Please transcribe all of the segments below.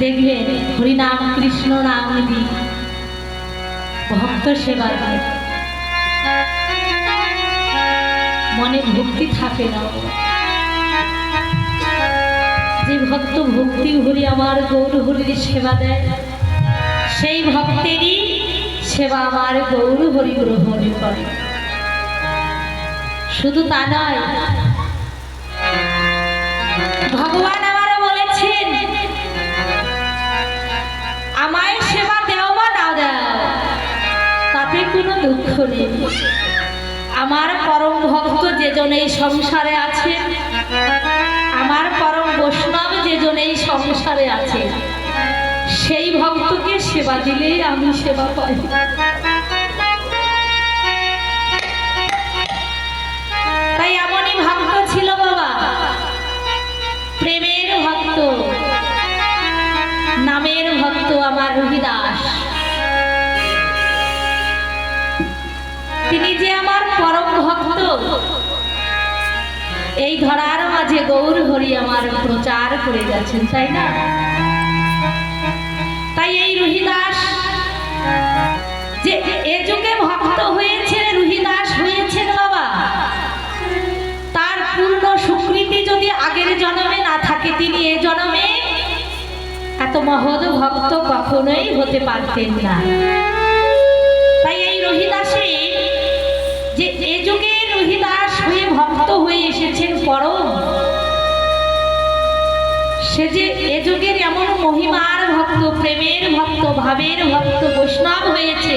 দেখবেন হরিনাম কৃষ্ণ নাম নিবি ভক্ত সেবা মনে ভক্তি থাকে না। যে ভক্ত ভক্তি ভরি আমার গৌর হরির সেবা দেয় সেই ভক্তেরই সেবা আমার গৌর হরি গ্রহণ করে। শুধু তা নয়, ভগবান আমারে বলেছেন আমায় সেবা দেও বা না দাও তাতে কোনো দুঃখ নেই। আমার পরম ভক্ত যেজন এই সংসারে আছে, আমার পরম বৈষ্ণব যেজন এই সংসারে আছে, সেই ভক্তকে সেবা দিলেই আমি সেবা পাই। তাই এমনই ভক্ত ছিল বাবা, প্রেমের ভক্ত, নামের ভক্ত আমার রবিদাস। তিনি যে আমার পরম ভক্ত, এই ধরার মাঝে গৌর হরি আমার প্রচার করে গেছেন, তাই না? তাই এই রহিদাস যে এ যুগে ভক্ত হয়েছেন, রহিদাস হয়েছেন বাবা, তার পূর্ণ স্বীকৃতি যদি আগের জন্মে না থাকে, তিনি এ জন্মে এত মহৎ ভক্ত কখনোই হতে পারতেন না। তাই এই রহিদাসে যে এ যুগে রহিদাস হয়ে ভক্ত হয়ে এসেছেন পরম, সে যে এ যুগের এমন মহিমার ভক্ত, প্রেমের ভক্ত, ভাবের ভক্ত, বৈষ্ণব হয়েছে,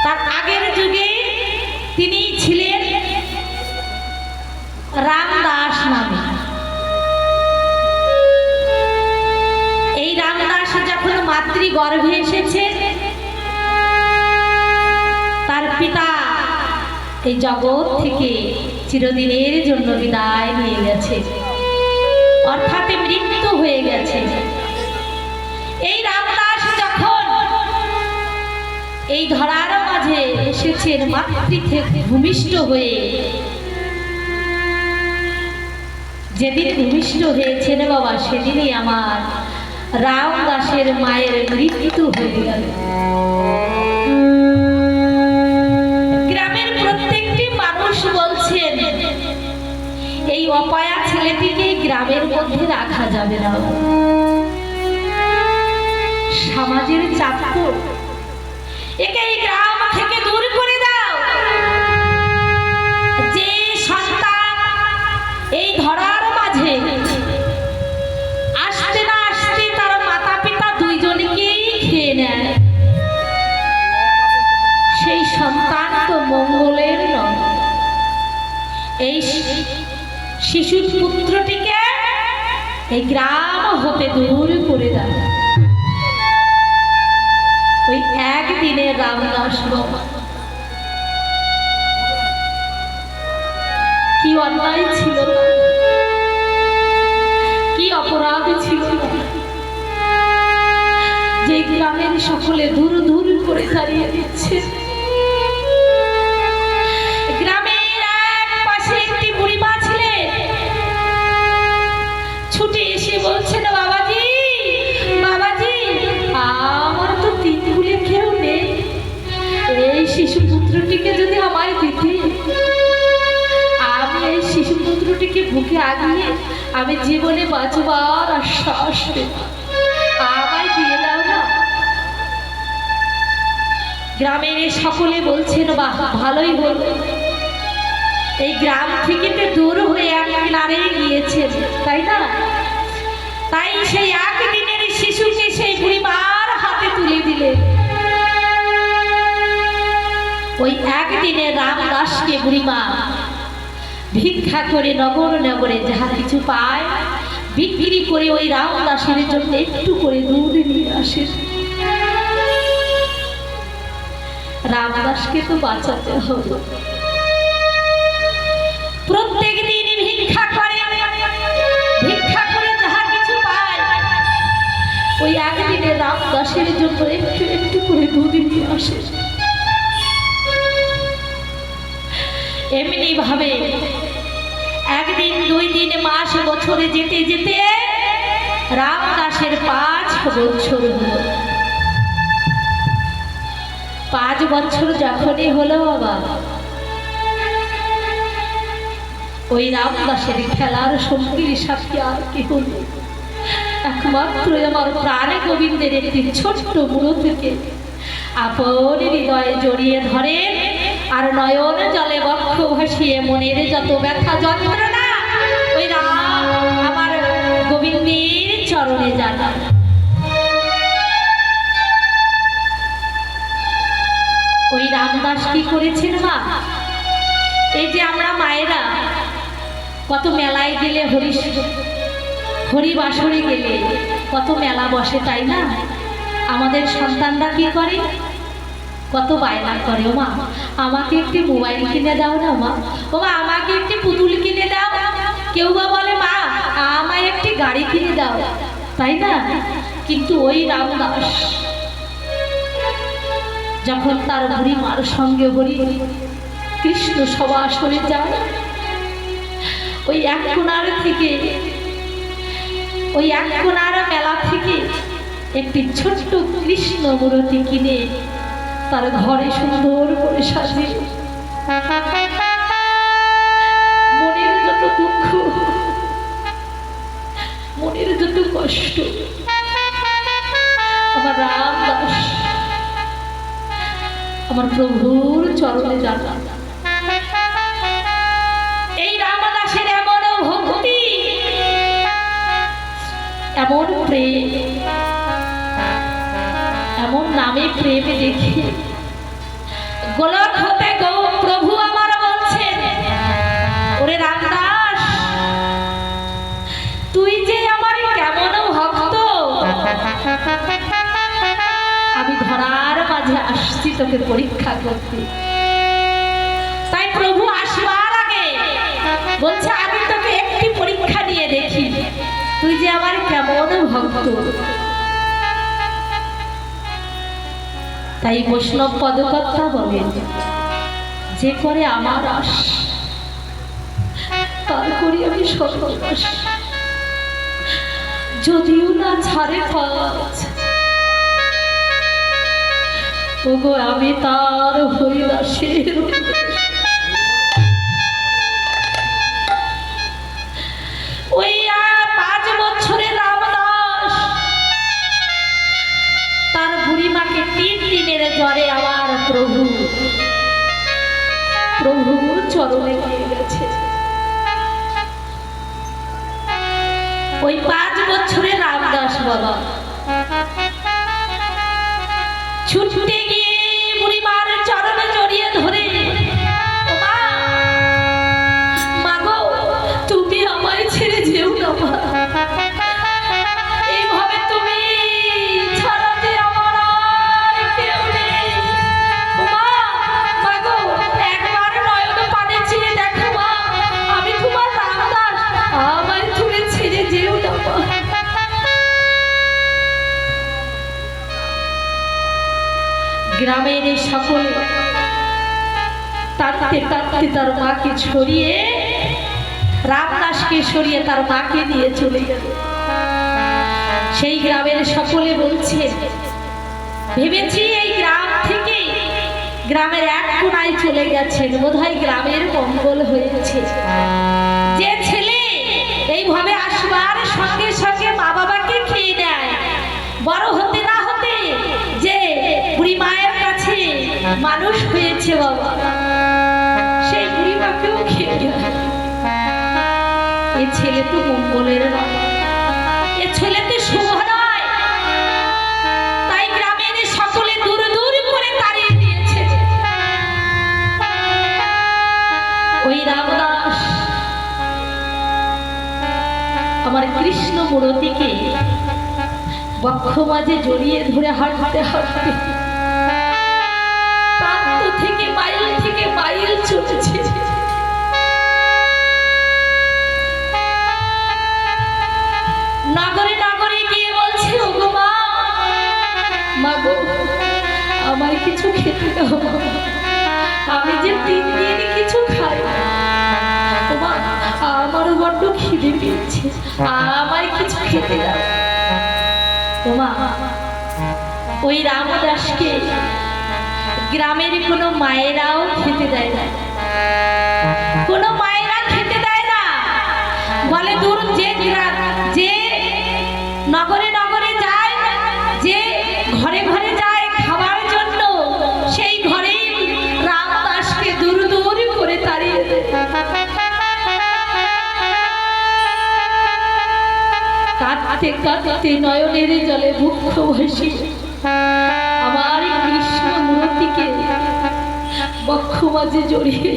তার আগের যুগে তিনি ছিলেন রামদাস নামে। এই রামদাস যখন মাতৃগর্ভে এসেছে, তার পিতা এই জগৎ থেকে চিরদিনের জন্য বিদায় নিয়ে গেছে, অর্থাৎ মৃত্যু হয়ে গেছে। এই রামদাস যখন এই ধরার মাঝে এসেছেন মাতৃ থেকে ভূমিষ্ঠ হয়ে, যেদিন ভূমিষ্ঠ হয়েছেন বাবা, সেদিনই আমার রামদাসের মায়ের মৃত্যু হয়ে গেল। গ্রামের প্রত্যেকটি মানুষ বলছেন এই অপয়া ছেলেটিকে গ্রামের মধ্যে রাখা যাবে না, সমাজের চাপ, একে এই গ্রাম থেকে দূর করে দাও। যে সন্তান এই ধরার মাঝে আসতে না আসতে তার মাতা পিতা দুইজনকেই খেয়ে নেয়, সেই সন্তান তো মঙ্গলের নয়। এই শিশু পুত্রটিকে এই গ্রাম হতে দূর করে দেয়। ওই একদিনে রামদাস বাবা কি অন্যায় ছিল, কি অপরাধ ছিল, যে গ্রামের সকলে দূর দূর করে দাঁড়িয়ে দিচ্ছে। গ্রামের এক পাশে একটি বুড়িমা ছিলেন, ছুটে এসে বলছেন, বাবাজি বাবাজি, আমার তো তিন কুলে কেউ নেই, এই শিশু পুত্রটিকে যদি আমায় দিতে, আমি এই শিশু পুত্রটিকে বুকে আগিয়ে আমি জীবনে বাঁচবার আশ্বাস দেব, আমায় দিয়ে দাও না। গ্রামের সকলে বলছেন, বাহ ভালোই হল, এই গ্রাম থেকে তো দূর হয়ে এক কিনারে গিয়েছেন, তাই না? তাই সেই একদিনের শিশুকে সেই বুড়িমার হাতে তুলে দিলে। ওই একদিনে রামদাসকে বুড়িমা ভিক্ষা করে নগর নগরে যাহা কিছু পায় বিক্রি করে ওই রামদাসের জন্য একটু করে দুধ নিয়ে আসে। রামদাসকে তো বাঁচাতে হবে, প্রত্যেক দিন ভিক্ষা করে, ভিক্ষা করে যাহা কিছু পায় ওই একদিনে রামদাসের জন্য একটু একটু করে দুধ নিয়ে আসে। এমনি ভাবে একদিন, দুই দিন, মাস, বছরে যেতে যেতে রামদাসের 5 বছর হলো। 5 বছর যখনই হলো বাবা, ওই রামদাসের খেলার সঙ্গীর সাথে আর কেউ নেই, একমাত্র আমার প্রাণে গোবিন্দের একটি ছোট্ট বুড়ো থেকে আপন হৃদয়ে জড়িয়ে ধরে, আর নয়ন জলে বক্ষ ভাসিয়ে মনের যত ব্যথা যন্ত্রণা ওই এই যে আমরা মায়েরা কত মেলায় গেলে হরিবাসরে গেলে কত মেলা বসে, তাই না? আমাদের সন্তানরা কি করে? কত বায়না করে, ও মা আমাকে একটি মোবাইল কিনে দাও না, মা ও মা আমাকে একটি পুতুল কিনে দাও, কেউ বা বলে মা আমায় একটি গাড়ি কিনে দাও, তাই না? কিন্তু ওই রামদাস যখন তার বুড়ি মার সঙ্গে হরি কৃষ্ণ সভা আসরে যায়, ওই এক কোণার থেকে, ওই এক কোণার মেলা থেকে একটি ছোট্ট কৃষ্ণ মূর্তি কিনে তার ঘরে সুন্দর করে সাজিয়ে মনের যত দুঃখ, মনের যত কষ্ট আমার রামদাস আমার প্রভুর চরণে জানা। এই রামদাসের এমন ভক্তি, এমন প্রেম, এমন নামে প্রেমে দেখি গোলক হতে প্রভু আমার বলছেন, ওরে রামদাস তুই যে আমার কেমন ভক্ত, আমি ধরার মাঝে আসছি তোকে পরীক্ষা করতে। তাই প্রভু আসবার আগে বলছে আমি তোকে একটি পরীক্ষা নিয়ে দেখি তুই যে আমার কেমন ভক্ত। তাই বৈষ্ণব পদকর্তা বলেন, যে করে আমার আশ তার করি আমি সর্বনাশ, যদিও না ছাড়ে কাজ ওগো আমি তার হরিদাসের। ওই 5 বছরের রামদাস তার বুড়িমাকে 3 দিনের জ্বরে আমার প্রভু চরণে নিয়ে গেছে। ওই 5 বছরের রামদাস বাবা ছুটে গিয়ে বুড়িমার চরণে জড়িয়ে ধরে, ও মা গো তুমি আমায় ছেড়ে যেও না মা, এইভাবে তুমি ছাড়া যে আমার আর কেউ নেই। ও মা গো একবার নয়ন পানে চেয়ে দেখো মা, আমি তোমার রামদাস, আমায় তুমি ছেড়ে যেও না মা। গ্রামের এই সকলে তাড়তে তাড়তে তার মাকে ছড়িয়ে, রামদাসকে সরিয়ে তার মাকে নিয়ে চলে গেল। সেই গ্রামের সকলে বলছে, ভেবেছি এই গ্রাম থেকে গ্রামের এক কোণায় চলে গেছেন, বোধহয় গ্রামের মঙ্গল হয়েছে। যে ছেলে এইভাবে আসবার সঙ্গে সঙ্গে মা বাবাকে খেয়ে নেয়, বড় হতে না হতে যে বুড়ি মায়ের কাছে মানুষ হয়েছে বাবা, সেই বুড়ি মাকেও খেয়ে নেয়। এ ছেলে তো মঙ্গলের নয়, এ ছেলে তো শুভ নয়। তাই গ্রামের সকলে দূর দূর করে তাড়িয়ে দিয়েছে। ওই রামদাস আমার কৃষ্ণ মূর্তিকে বক্ষ মাঝে জড়িয়ে ধরে হাঁটতে হাঁটতে প্রান্ত থেকে মাইল চলেছে। নগরে নগরে গিয়ে বলছে, ওগো মা গো আমার কিছু খেতে দাও, আমি যে 3 দিন কিছু খাই না, ও মা আমারও বড্ড খিদে পেয়েছে, আমায় কিছু খেতে দাও। ও মা ওই রামদাসকে গ্রামের কোনো মায়েরাও খেতে দেয় না, কোনো মায়েরা খেতে দেয় না, বলে দূর যে নগরে নগরে যায়, যে ঘরে ঘরে যায় খাবার জন্য, সেই ঘরেই রামদাসকে দূর দূর করে তাড়িয়ে দেয়। কাঁদতে কাঁদতে নয়নের জলে দুঃখ ভাসি আমার কৃষ্ণ মূর্তিকে বক্ষ মাঝে জড়িয়ে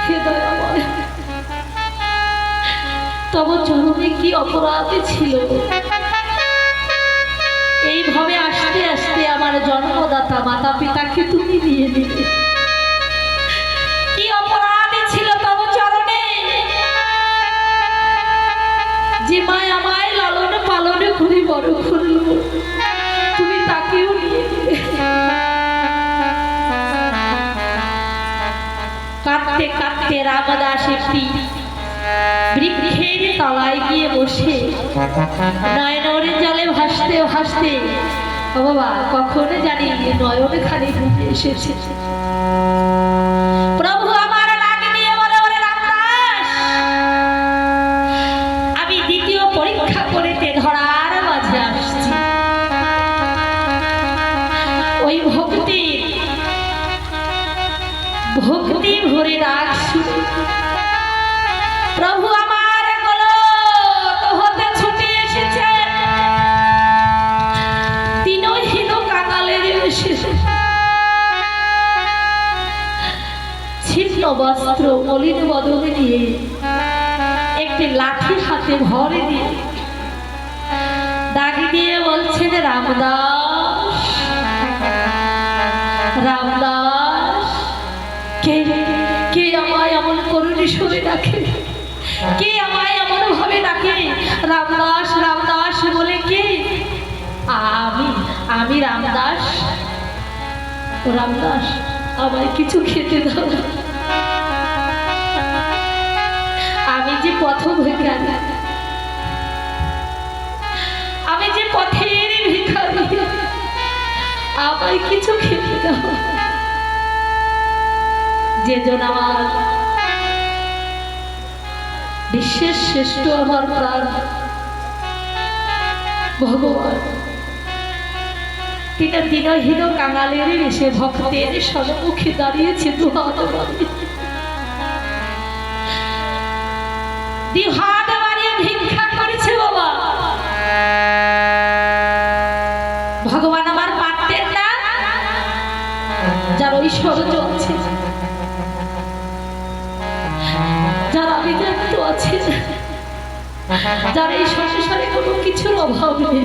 হে দয়াময়, তব চরণে কি অপরাধ ছিল, এইভাবে আস্তে আস্তে আমার জন্মদাতা মাতা পিতাকে তুমি নিয়ে নিলে। কি অপরাধ ছিল তব চরণে, যে মায় আমায় লালন পালন করে বড় করল, তুমি তাকেও নিয়ে নিলে। কাঁদতে কাঁদতে রামদাস একটি বৃক্ষের তলায় গিয়ে বসে নয়নের জলে ভাসতে ভাসতে, ও বাবা কখনো জানি নয়ন খালি ঘুরে এসেছে। প্রভু আমার ডাক দিয়ে বলে, ওরে রামদাস, আমি দ্বিতীয় পরীক্ষা করিতে ধরার মাঝে আসছি। ওই ভক্তি ভরে ডাক শুনে প্রভু আমার গলত হতে ছুটে এসেছে তিনহীন কাঙালের বেশে, ছিন্ন বস্ত্র মলিন বদনে নিয়ে একটি লাঠি হাতে ভরে দিয়ে দাগি দিয়ে বলছেন, রামদাস রামদাস, কে কে আমায় এমন করুণী সুরে ডাকে, কে আমায় এমন ভাবে ডাকে, রামদাস রামদাস বলে কে? আমি রামদাস। ও রামদাস, আমায় কিছু খেতে দাও, আমি যে পথ ভিখারি, আমি যে পথের ভিখারি, আমায় কিছু খেতে দাও। যেজন আমার বিশ্বের শ্রেষ্ঠ আমার প্রাণ ভগবান, তিনি দিনহীন কাঙালের এসে ভক্তের সম্মুখে দাঁড়িয়েছে দুহাত বাড়িয়ে ভিক্ষা করেছে। বাবা ভগবান আমার পারতেন না, যার ঐশ্বর্য চলছে, যার আভিজাত্য আছে, যার এই সংসারে কোনো কিছুর অভাব নেই,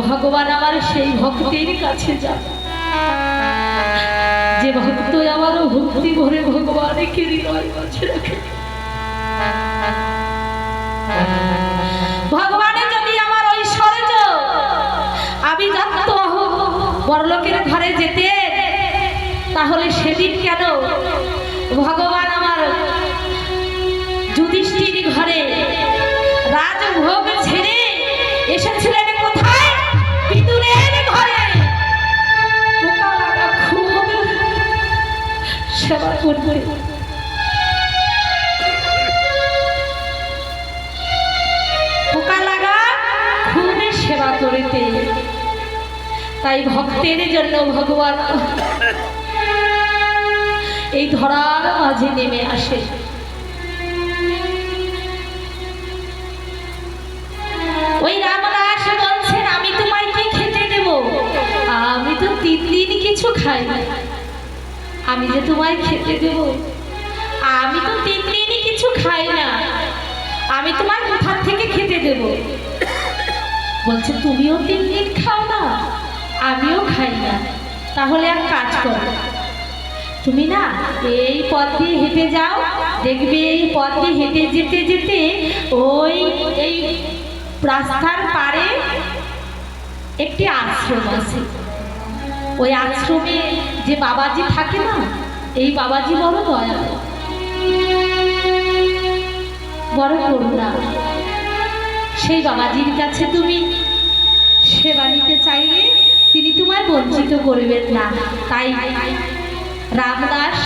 ভগবান আমার সেই ভক্তের কাছে যান, যে ভক্ত আমারও ভক্তি ভরে ভগবানকে হৃদয় মাঝে রাখে। ভগবানের যদি আমার ঐশ্বর্য আভিজাত্য বড়লোকের ঘরে যেতে, তাহলে সেদিন কেন ভগবান আমার যুধিষ্ঠির ঘরে রাজভোগ ছেড়ে এসেছিলেন কোথায়? বিদুরের ঘরে। পোকা লাগা খুব সেবা করবে, পোকা লাগা খুব সেবা করিতে, তাই ভক্তের জন্য ভগবান এই ধরার মাঝে নেমে আসে। ওই রামদাস বলছেন, আমি তোমায় কি খেতে দেব? আমি তো 3 দিন কিছু খাই না, আমি যে তোমায় খেতে দেব? আমি তো 3 দিনই কিছু খাই না, আমি তোমার কোথা থেকে খেতে দেব? বলছে, তুমিও 3 দিন খাও না, আমিও খাই না, তাহলে এক কাজ করো, তুমি না এই পথ দিয়ে হেঁটে যাও, দেখবে এই পথ দিয়ে হেঁটে যেতে যেতে ওই এই রাস্তার পারে একটি আশ্রম আছে, ওই আশ্রমে যে বাবাজি থাকে না, এই বাবাজি বড় দয়া, বড় করুণা, সেই বাবাজির কাছে তুমি সেবা নিতে চাইলে তিনি তোমায় বঞ্চিত করবেন না। তাই রামদাস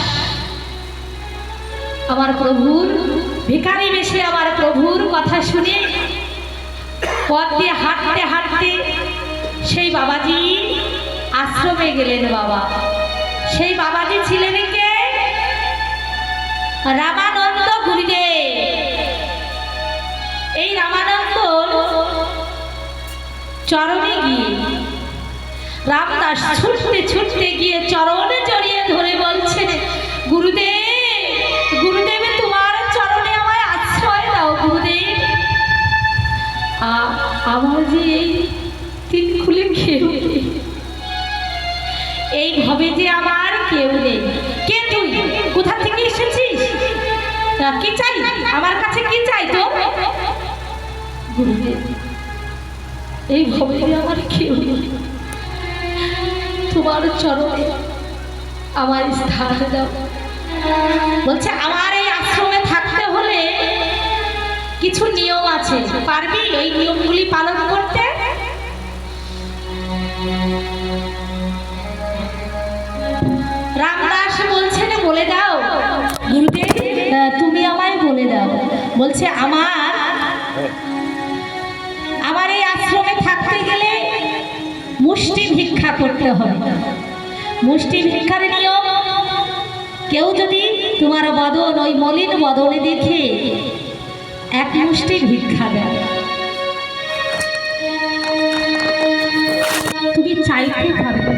আমার প্রভুর ভিখারি বেশে আমার প্রভুর কথা শুনে পথ দিয়ে হাঁটতে হাঁটতে সেই বাবাজি আশ্রমে গেলেন। বাবা, সেই বাবাজি ছিলেন কে? রামানন্দ গুরুদেব। এই রামানন্দ চরণে গিয়ে রামদাস ছুটতে ছুটতে গিয়ে চরণে জড়িয়ে ধরে বলছে, গুরুদেব গুরুদেব, তোমার চরণে আমায় আশ্রয় দাও গুরুদেব। আমার যে এই তিন খুলে কেউ নেই, এইভাবে যে আমার কেউ নেই। কে তুই? কোথা থেকে এসেছিস? কি চাই আমার কাছে? কি চাই তো? গুরুদেব, এইভাবে যে আমার কেউ নেই, তোমার চরণে আমার স্থান দাও। বলছে, আমার এই আশ্রমে থাকতে হলে কিছু নিয়ম আছে, পারবি ওই নিয়মগুলি পালন করতে? রামদাস বলছেন, বলে দাও গুরুদেব, তুমি আমায় বলে দাও। বলছে, আমার এই আশ্রমে থাকতে গেলে মুষ্টি ভিক্ষা করতে হবে। মুষ্টি ভিক্ষার নিয়ম, কেউ যদি তোমার বদন ওই মলিন বদনে দেখে এক মুষ্টি ভিক্ষা দেয়, তুমি চাইতে পারবে।